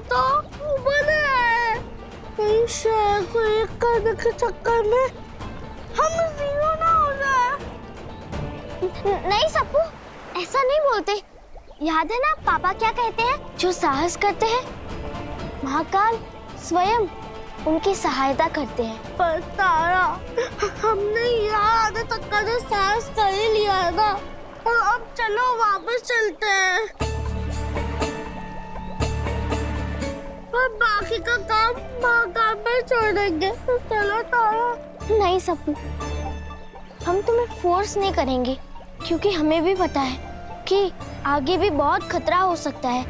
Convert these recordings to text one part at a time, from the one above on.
तो बने आए। कहीं शहर को एक करने के चक्कर में हम जीरो ना हो जाए। नहीं सप्पू, ऐसा नहीं बोलते। याद है ना पापा क्या कहते हैं? जो साहस करते हैं महाकाल स्वयं उनकी सहायता करते हैं। पर तारा, हमने यहाँ आने तक का जो साहस कर ही लिया है ना, और अब चलो वापस चलते हैं और बाकी का काम महाकाल पर छोड़ देंगे। तो चलो तारा। नहीं सप्पू, हम तुम्हें फोर्स नहीं करेंगे क्योंकि हमें भी पता है कि आगे भी बहुत खतरा हो सकता है।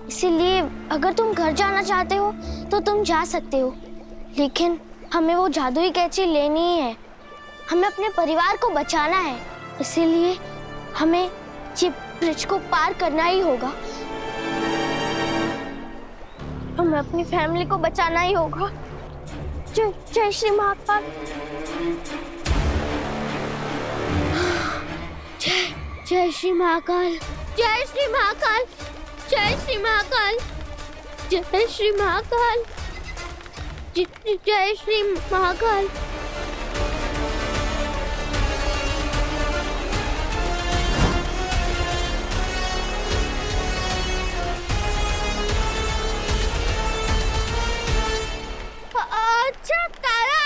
इसीलिए अगर तुम घर जाना चाहते हो तो तुम जा सकते हो, लेकिन हमें वो जादुई कैंची लेनी ही है। हमें अपने परिवार को बचाना है, इसीलिए हमें ये ब्रिज को पार करना ही होगा। हमें अपनी फैमिली को बचाना ही होगा। जय जय श्री महाकाल। जय जय श्री महाकाल। जय श्री महाकाल। जय श्री महाकाल। जय श्री महाकाल। जय श्री महाकाल। अच्छा तारा,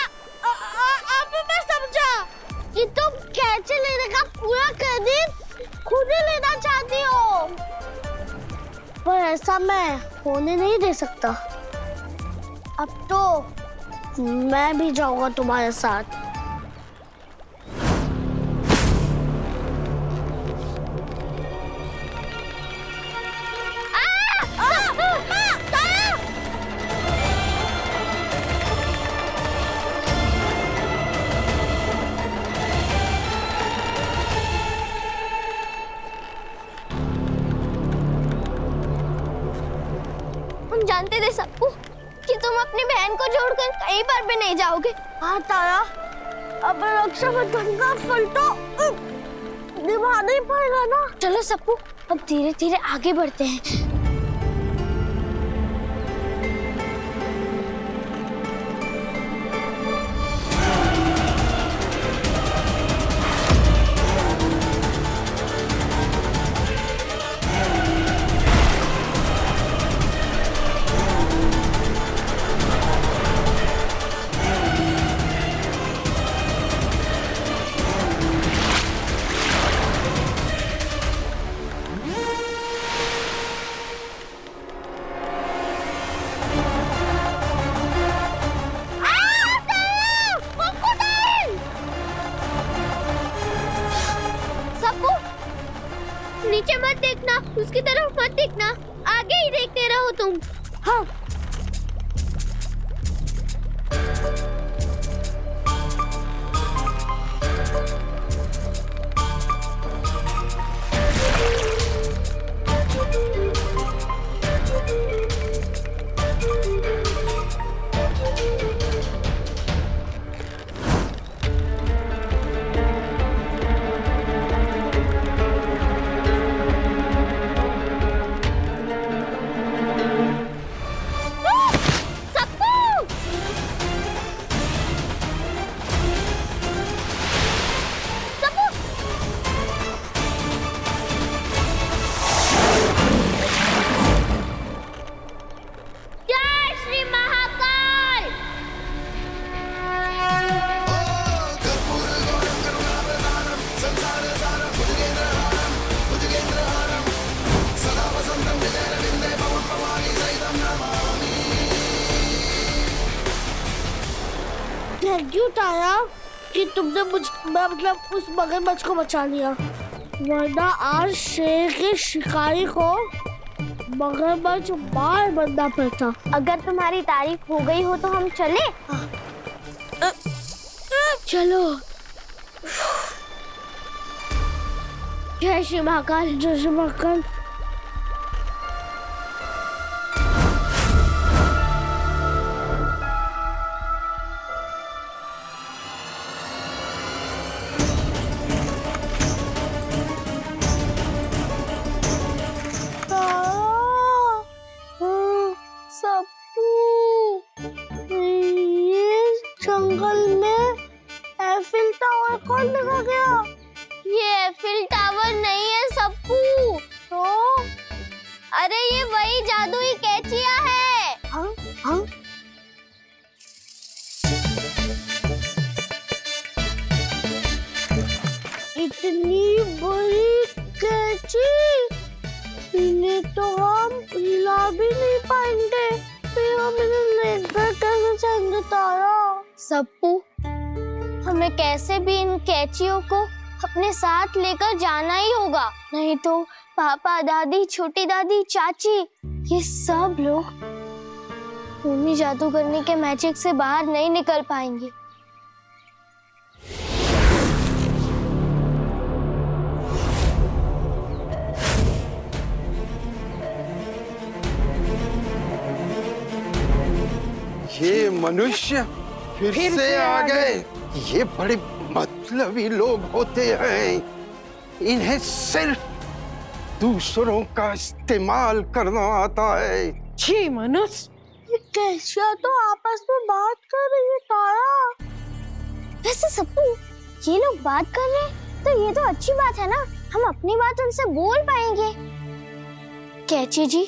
अब मैं समझा कि तुम कैंची लेने का पूरा क्रेडिट खुद ही लेना चाहती हो, पर ऐसा मैं होने नहीं दे सकता। अब तो मैं भी जाऊंगा तुम्हारे साथ। हम जानते थे सप्पू कि तुम अपनी बहन को छोड़कर कहीं पर भी नहीं जाओगे। हाँ तारा, अब रक्षाबंधन का फल तो निभाना ही पड़ेगा ना। चलो सप्पू, अब धीरे धीरे आगे बढ़ते हैं। नीचे मत देखना, उसकी तरफ मत देखना, आगे ही देखते रहो तुम। हाँ। थैंक यू तारा कि तुमने मतलब उस मगरमच्छ को बचा लिया, वरना आज शेर के शिकारी को मगरमच्छ मार बनना पड़ता। अगर तुम्हारी तारीफ हो गई हो तो हम चले। चलो। जय श्री महाकाल। जय श्री महाकाल। अरे ये वही जादुई कैचिया है। हाँ हाँ। इतनी बड़ी कैची, इन्हें तो हम हिला भी नहीं पाएंगे। फिर हम इन्हें लेकर कैसे जाएंगे तारा? सप्पू, हमें कैसे भी इन कैचियों को अपने साथ लेकर जाना ही होगा, नहीं तो पापा, दादी, छोटी दादी, चाची, ये सब लोग ऊनी जादूगरनी के मैजिक से बाहर नहीं निकल पाएंगे। ये मनुष्य फिर से आ गए। ये बड़े मतलबी लोग होते हैं, इन्हें सिर्फ दूसरों का इस्तेमाल करना आता है। छी मनुष्य, ये कैचिया तो आपस में बात कर रही है तारा। वैसे सप्पू, ये लोग बात कर रहे हैं तो ये तो अच्छी बात है ना, हम अपनी बात उनसे बोल पाएंगे। कैची जी,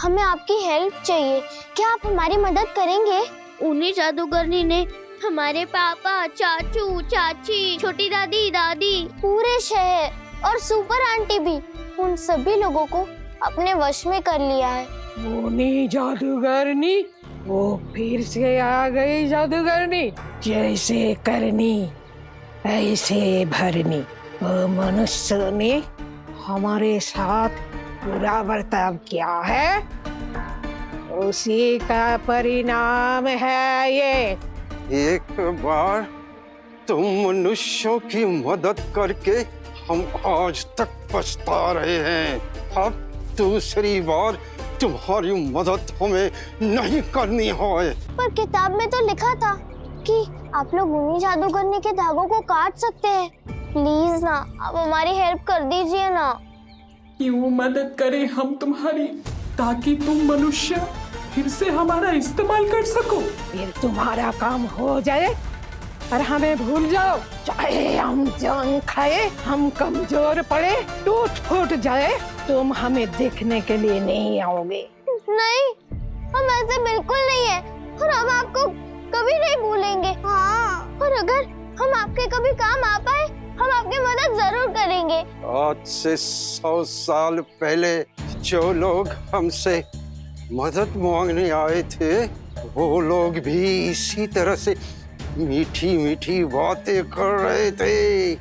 हमें आपकी हेल्प चाहिए, क्या आप हमारी मदद करेंगे? ऊनी जादूगरनी ने हमारे पापा, चाचू, चाची, छोटी दादी, दादी, पूरे शहर और सुपर आंटी भी, उन सभी लोगों को अपने वश में कर लिया है। ऊनी जादूगरनी, वो फिर से आ गई जादूगरनी। जैसे करनी ऐसे भरनी। वो मनुष्य ने हमारे साथ बुरा बर्ताव किया है, उसी का परिणाम है ये। एक बार तुम मनुष्यों की मदद करके हम आज तक पछता रहे हैं। अब दूसरी बार तुम्हारी मदद हमें नहीं करनी है। पर किताब में तो लिखा था कि आप लोग ऊनी जादूगरनी के धागों को काट सकते हैं। प्लीज ना, आप हमारी हेल्प कर दीजिए ना। क्यों मदद करें हम तुम्हारी, ताकि तुम मनुष्य फिर से हमारा इस्तेमाल कर सको। फिर तुम्हारा काम हो जाए और हमें भूल जाओ। चाहे हम जान खाए, हम कमजोर पड़े, टूट फूट जाए, तुम हमें देखने के लिए नहीं आओगे। नहीं, हम ऐसे बिल्कुल नहीं है और हम आपको कभी नहीं भूलेंगे। हाँ। और अगर हम आपके कभी काम आ पाए, हम आपकी मदद जरूर करेंगे। आज से 100 साल पहले जो लोग हमसे मदद मांगने आए थे, वो लोग भी इसी तरह से मीठी मीठी बातें कर रहे थे।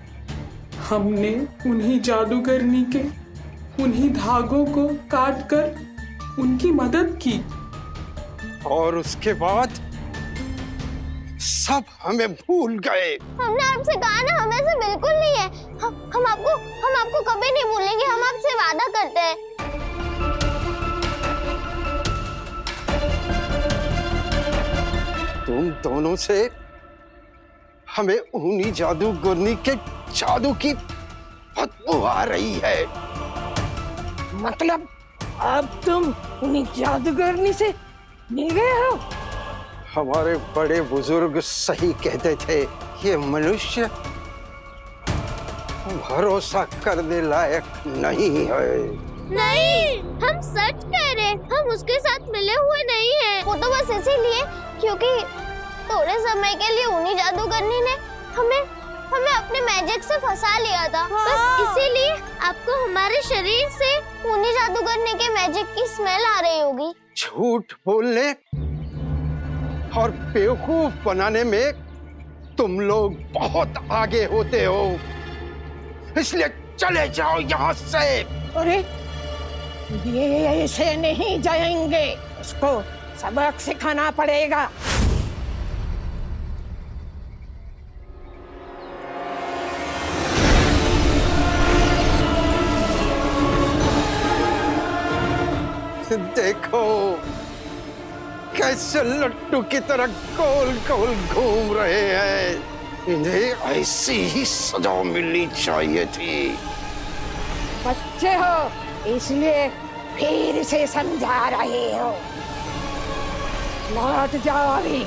हमने उन्हीं जादूगरनी के उन्हीं धागों को काटकर उनकी मदद की, और उसके बाद सब हमें भूल गए। हमने आपसे कहा ना, हम ऐसे बिल्कुल नहीं है। हम आपको कभी नहीं भूलेंगे, हम आपसे वादा करते हैं। तुम दोनों से हमें ऊनी जादूगरनी के जादू की बदबू आ रही है। मतलब अब तुम उन्हीं जादूगरनी से मिल गए हो? हमारे बड़े बुजुर्ग सही कहते थे, ये मनुष्य भरोसा करने लायक नहीं है। नहीं, हम सच कह रहे हैं, हम उसके साथ मिले हुए नहीं हैं। वो तो बस इसीलिए क्योंकि थोड़े समय के लिए ऊनी जादूगरनी ने हमें अपने मैजिक से फंसा लिया था। हाँ। बस इसीलिए आपको हमारे शरीर से ऊनी जादूगरनी के मैजिक की स्मेल आ रही होगी। झूठ बोलने और बेवकूफ बनाने में तुम लोग बहुत आगे होते हो, इसलिए चले जाओ यहाँ से। अरे ये ऐसे नहीं जाएंगे, उसको सबक सिखाना पड़ेगा। देखो कैसे लट्टू की तरह गोल गोल घूम रहे हैं। इन्हें ऐसी ही सजा मिलनी चाहिए थी। बच्चे हो इसलिए फिर से समझा रहे हो। लौट जाओ अभी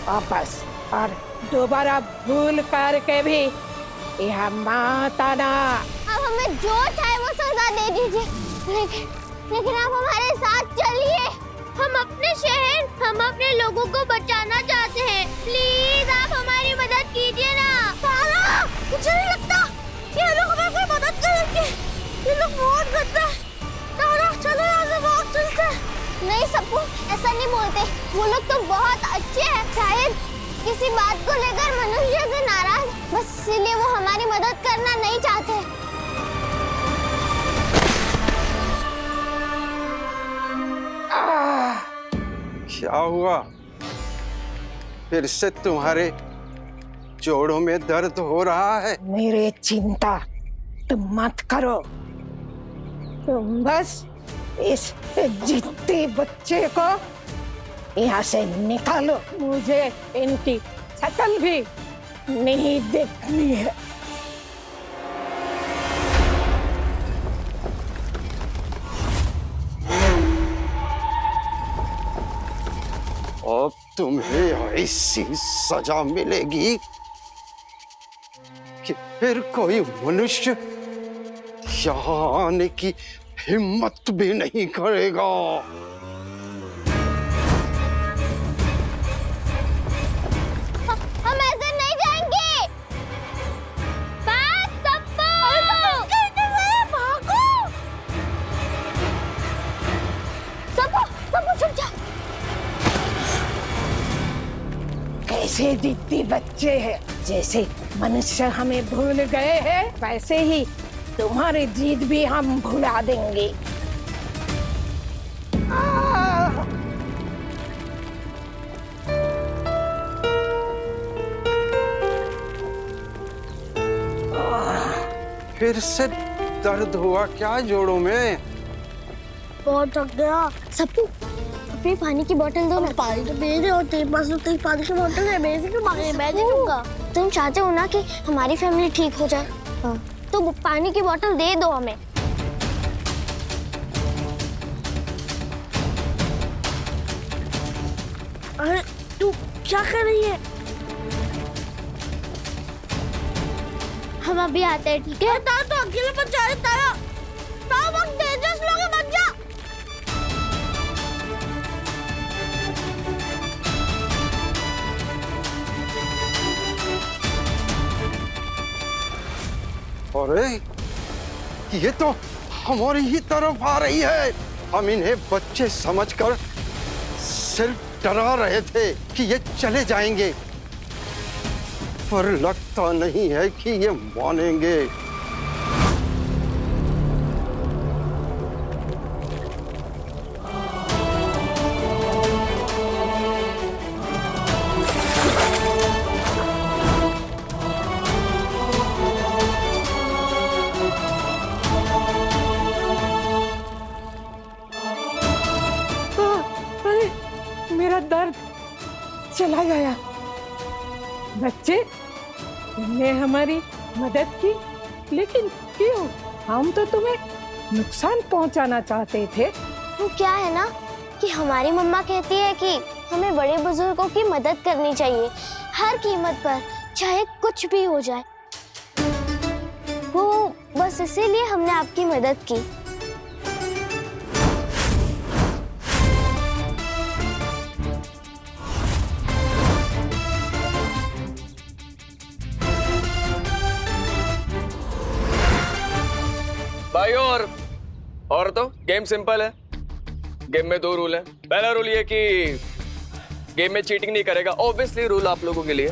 वापस, और दोबारा भूल करके भी यहाँ मत आना। अब हमें जो चाहे वो सजा दे दीजिए, लेकिन आप हमारे साथ चलिए। हम अपने शहर, हम अपने लोगों को बचाना चाहते हैं। प्लीज आप हमारी मदद कीजिए ना। तारा, मुझे नहीं लगता ये लोग हमें कोई मदद करेंगे। ये लोग बहुत गंदा है। तारा, चलो यहाँ से भाग चलते हैं। नहीं सप्पू, ऐसा नहीं बोलते। वो लोग तो बहुत अच्छे हैं। शायद किसी बात को लेकर मनुष्य से नाराज, बस इसीलिए वो हमारी मदद करना नहीं चाहते। क्या हुआ? फिर से तुम्हारे जोड़ों में दर्द हो रहा है? मेरे चिंता तुम मत करो। तुम बस इस जिद्दी बच्चे को यहाँ से निकालो। मुझे इनकी शक्ल भी नहीं देखनी है। अब तुम्हें ऐसी सजा मिलेगी कि फिर कोई मनुष्य यहाँ आने की हिम्मत भी नहीं करेगा। हम ऐसे नहीं जाएंगे। बात सप्पू! भागो! सप्पू छुप जा। कैसे जिद्दी बच्चे हैं। जैसे मनुष्य हमें भूल गए हैं, वैसे ही तुम्हारी जिद भी हम भुला देंगे। फिर से दर्द हुआ क्या जोड़ों में? बहुत थक गया। सप्पू, अपनी पानी की बोतल दो ना। पानी तो मेरे और तेरे पास तो तेरी पानी की बोतल है। मेरे से क्यों मांगे? मैं दे दूंगा। तुम चाहते हो ना कि हमारी फैमिली ठीक हो जाए? हाँ। तो पानी की बोतल दे दो हमें। अरे तू क्या कर रही है? हम अभी आते हैं, ठीक है? तारा तो अकेले मत जा रही। तारा बहुत डेंजरस लोग हैं, मत जा। अरे ये तो हमारी ही तरफ आ रही है। हम इन्हें बच्चे समझकर सिर्फ डरा रहे थे कि ये चले जाएंगे, पर लगता नहीं है कि ये मानेंगे। मेरा दर्द चला गया। बच्चे, तुमने हमारी मदद की, लेकिन क्यों? हम तो तुम्हें नुकसान पहुंचाना चाहते थे। वो क्या है ना कि हमारी मम्मा कहती है कि हमें बड़े बुजुर्गों की मदद करनी चाहिए हर कीमत पर, चाहे कुछ भी हो जाए। वो बस इसीलिए हमने आपकी मदद की। भाई और तो गेम सिंपल है। गेम में 2 रूल है। पहला रूल ये कि गेम में चीटिंग नहीं करेगा, ऑब्वियसली रूल आप लोगों के लिए।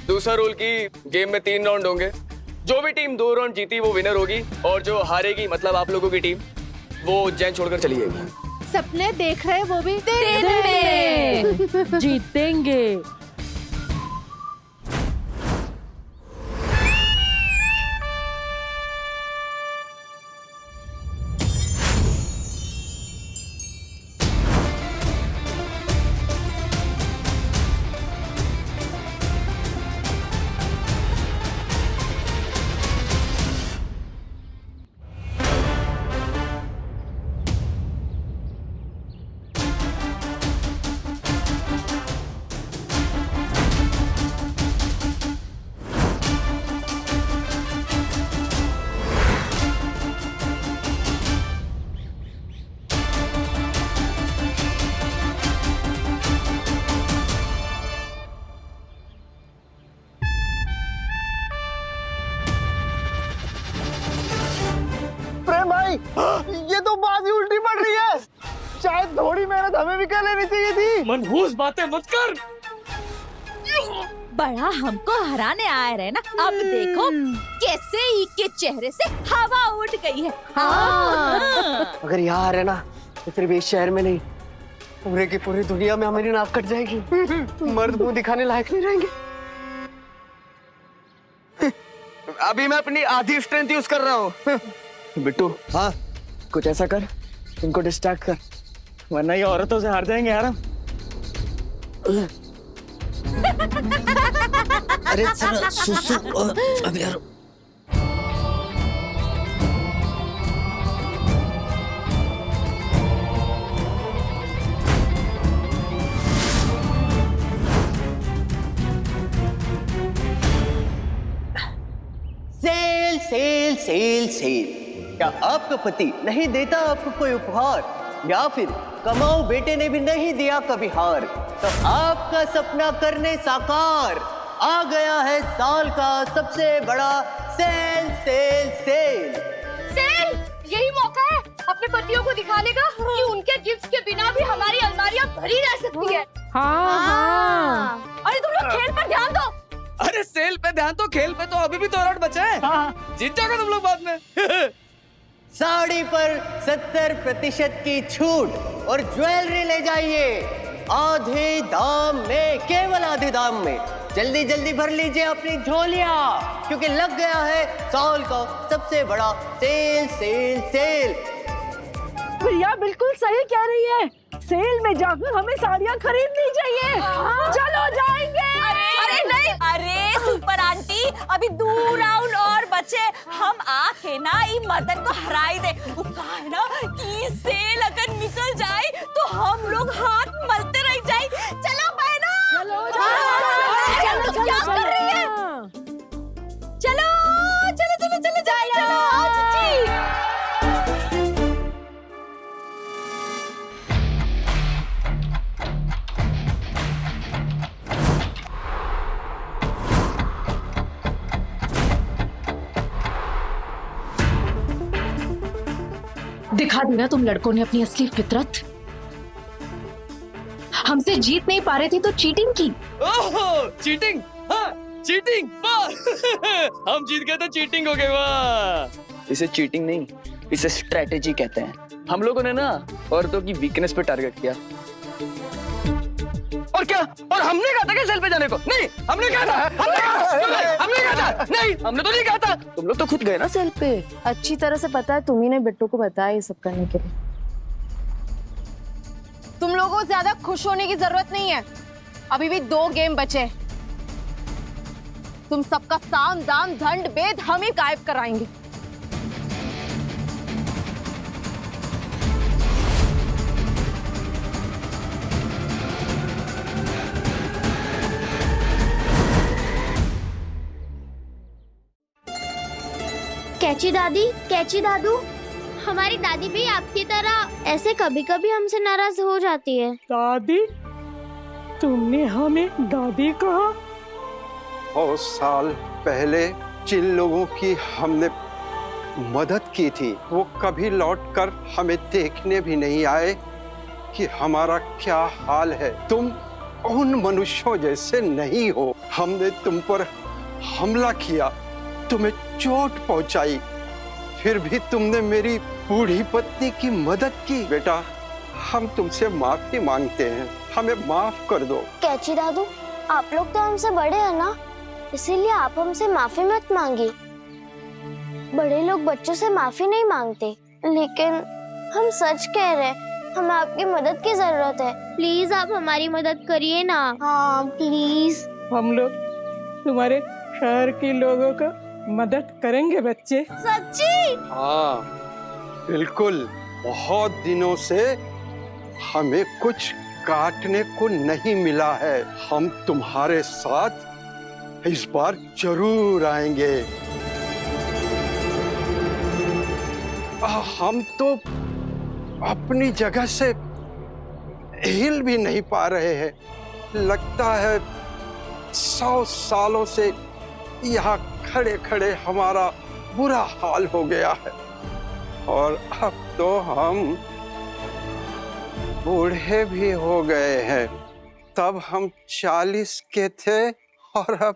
दूसरा रूल कि गेम में 3 राउंड होंगे। जो भी टीम 2 राउंड जीती वो विनर होगी, और जो हारेगी मतलब आप लोगों की टीम, वो उज्जैन छोड़कर चली जाएगी। सपने देख रहे वो भी जीतेंगे। ये तो बाजी उल्टी पड़ रही है। शायद थोड़ी मेहनत हमें भी कर लेनी चाहिए थी। मनहूस बातें मत कर। बड़ा हमको हराने आए रहे ना, अब देखो कैसे ही के चेहरे से हवा उठ गई है। हाँ। अगर यहाँ रहना तो फिर भी इस शहर में नहीं, पूरे की पूरी दुनिया में हमारी नाक कट जाएगी। मर्द मुंह दिखाने लायक नहीं रहेंगे। अभी मैं अपनी आधी स्ट्रेंथ यूज कर रहा हूँ। बिट्टू, हाँ कुछ ऐसा कर, इनको डिस्ट्रैक्ट कर, वरना ये औरतों से हार जाएंगे यार। अरे सर सुसु अब यार। सेल सेल सेल सेल। क्या आपका पति नहीं देता आपको कोई उपहार, या फिर कमाऊ बेटे ने भी नहीं दिया कभी हार, तो आपका सपना करने साकार आ गया है साल का सबसे बड़ा सेल सेल सेल। सेल, यही मौका है अपने पतियों को दिखाने का कि उनके गिफ्ट्स के बिना भी हमारी अलमारियां भरी रह सकती है। हाँ। अरे तुम लोग खेल पर ध्यान दो। अरे सेल पे ध्यान तो, खेल पे तो अभी भी 2 राउंड बचे हैं। जीत जाओगे तुम लोग बाद में। साड़ी पर 70% की छूट और ज्वेलरी ले जाइए आधे दाम में, केवल आधे दाम में। जल्दी जल्दी भर लीजिए अपनी झोलियां, क्योंकि लग गया है साल का सबसे बड़ा सेल सेल सेल। प्रिया बिल्कुल सही कह रही है, सेल में जाकर हमें साड़ियाँ खरीदनी चाहिए। चलो जाएंगे। अरे नहीं, अरे सुपर आंटी, अभी 2 राउंड और बचे, हम आके ना ये मदन को हराई दे। वो कहा है ना कि सेल अगर निकल जाए तो हम लोग हाथ मलते रह जाए। चलो बहना, चलो क्या कर रही है? चलो चलो चलो चलो चलो आओ चाची। दिखा दी ना तुम लड़कों ने अपनी असली फितरत। हमसे जीत नहीं पा रहे थे तो चीटिंग की। ओहो, चीटिंग, हाँ चीटिंग, वाह। हम जीत गए तो चीटिंग हो गई, वाह। इसे चीटिंग नहीं, इसे स्ट्रेटेजी कहते हैं। हम लोगों ने ना औरतों की वीकनेस पे टारगेट किया। और क्या, और हमने कहा था क्या सेल पे जाने को? नहीं, हमने कहा था, हमने कहा था, नहीं, हमने तो नहीं कहा था। तुम लोग तो खुद गए ना सेल पे। अच्छी तरह से पता है तुम्ही ने बिट्टू को बताया ये सब करने के लिए। तुम लोगों को ज्यादा खुश होने की जरूरत नहीं है, अभी भी 2 गेम बचे। तुम सबका साम दाम दंड भेद हम ही गायब कराएंगे। कैची दादी, कैची दादू, हमारी दादी भी आपकी तरह ऐसे कभी कभी हमसे नाराज हो जाती है। दादी, तुमने हमें दादी कहा? बहुत साल पहले जिन लोगों की हमने मदद की थी, वो कभी लौटकर हमें देखने भी नहीं आए कि हमारा क्या हाल है। तुम उन मनुष्यों जैसे नहीं हो। हमने तुम पर हमला किया, तुम्हें चोट पहुंचाई, फिर भी तुमने मेरी बूढ़ी पत्नी की मदद की। बेटा, हम तुमसे माफी मांगते हैं, हमें माफ कर दो। कैची दादू, आप लोग तो हमसे बड़े हैं ना, इसीलिए आप हमसे माफी मत मांगिए। बड़े लोग बच्चों से माफी नहीं मांगते, लेकिन हम सच कह रहे हैं, हमें आपकी मदद की जरूरत है। प्लीज आप हमारी मदद करिए ना। हाँ प्लीज। हम लोग तुम्हारे शहर के लोगों का मदद करेंगे बच्चे। सच्ची? हाँ बिल्कुल। बहुत दिनों से हमें कुछ काटने को नहीं मिला है। हम तुम्हारे साथ इस बार जरूर आएंगे। हम तो अपनी जगह से हिल भी नहीं पा रहे हैं। लगता है 100 सालों से यहाँ खड़े खड़े हमारा बुरा हाल हो गया है। और अब तो हम बूढ़े भी हो गए हैं। तब हम 40 के थे और अब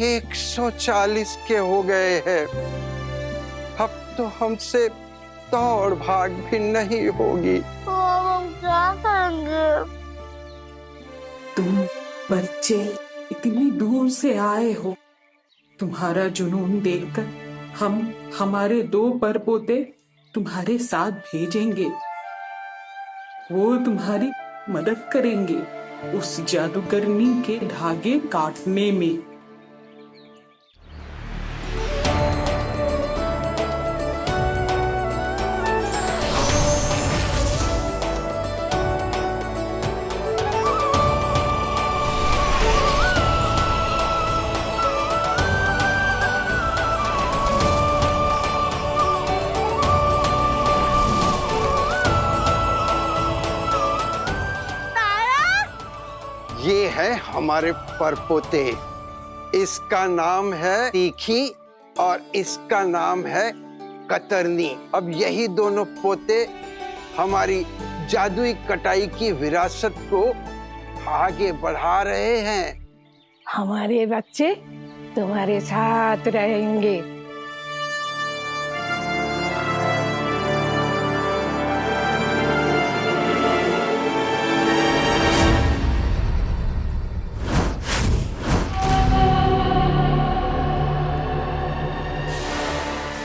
140 के हो गए हैं। अब तो हमसे दौड़ भाग भी नहीं होगी। तो अब हम क्या करेंगे? तुम बच्चे इतनी दूर से आए हो, तुम्हारा जुनून देखकर हम हमारे 2 परपोते तुम्हारे साथ भेजेंगे। वो तुम्हारी मदद करेंगे उस जादूगरनी के धागे काटने में। ये है हमारे परपोते। इसका नाम है तीखी और इसका नाम है कतरनी। अब यही दोनों पोते हमारी जादुई कटाई की विरासत को आगे बढ़ा रहे हैं। हमारे बच्चे तुम्हारे साथ रहेंगे।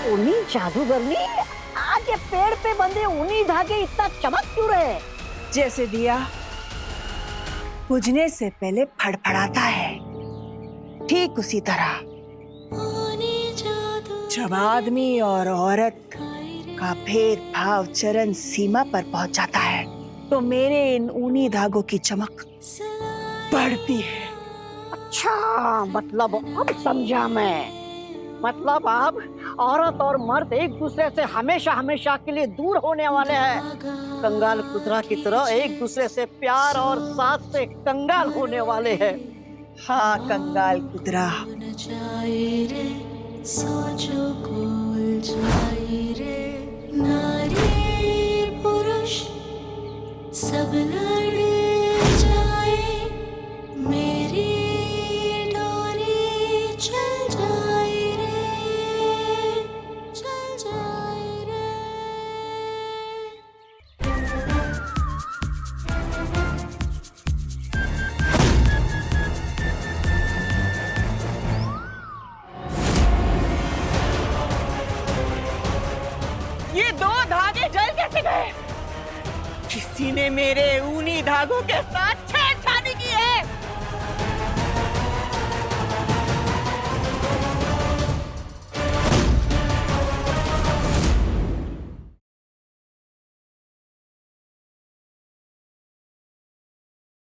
ऊनी जादूगरनी, आज ये पेड़ पे बंधे ऊनी धागे इतना चमक क्यों रहे? जैसे दिया बुझने से पहले फड़फड़ाता है, ठीक उसी तरह जब आदमी और औरत का भेदभाव चरम सीमा पर पहुंच जाता है तो मेरे इन ऊनी धागों की चमक बढ़ती है। अच्छा, मतलब अब समझा मैं। मतलब अब औरत और मर्द एक दूसरे से हमेशा हमेशा के लिए दूर होने वाले हैं। कंगाल कुतरा की तरह एक दूसरे से प्यार और साथ से कंगाल होने वाले हैं। हाँ कंगाल कुतरा। नारी पुरुष सब लड़ जाए, मेरी डोरी चल जाए रे, चल जाए रे। ये 2 धागे जल कैसे गए? किसी ने मेरे ऊनी धागों के साथ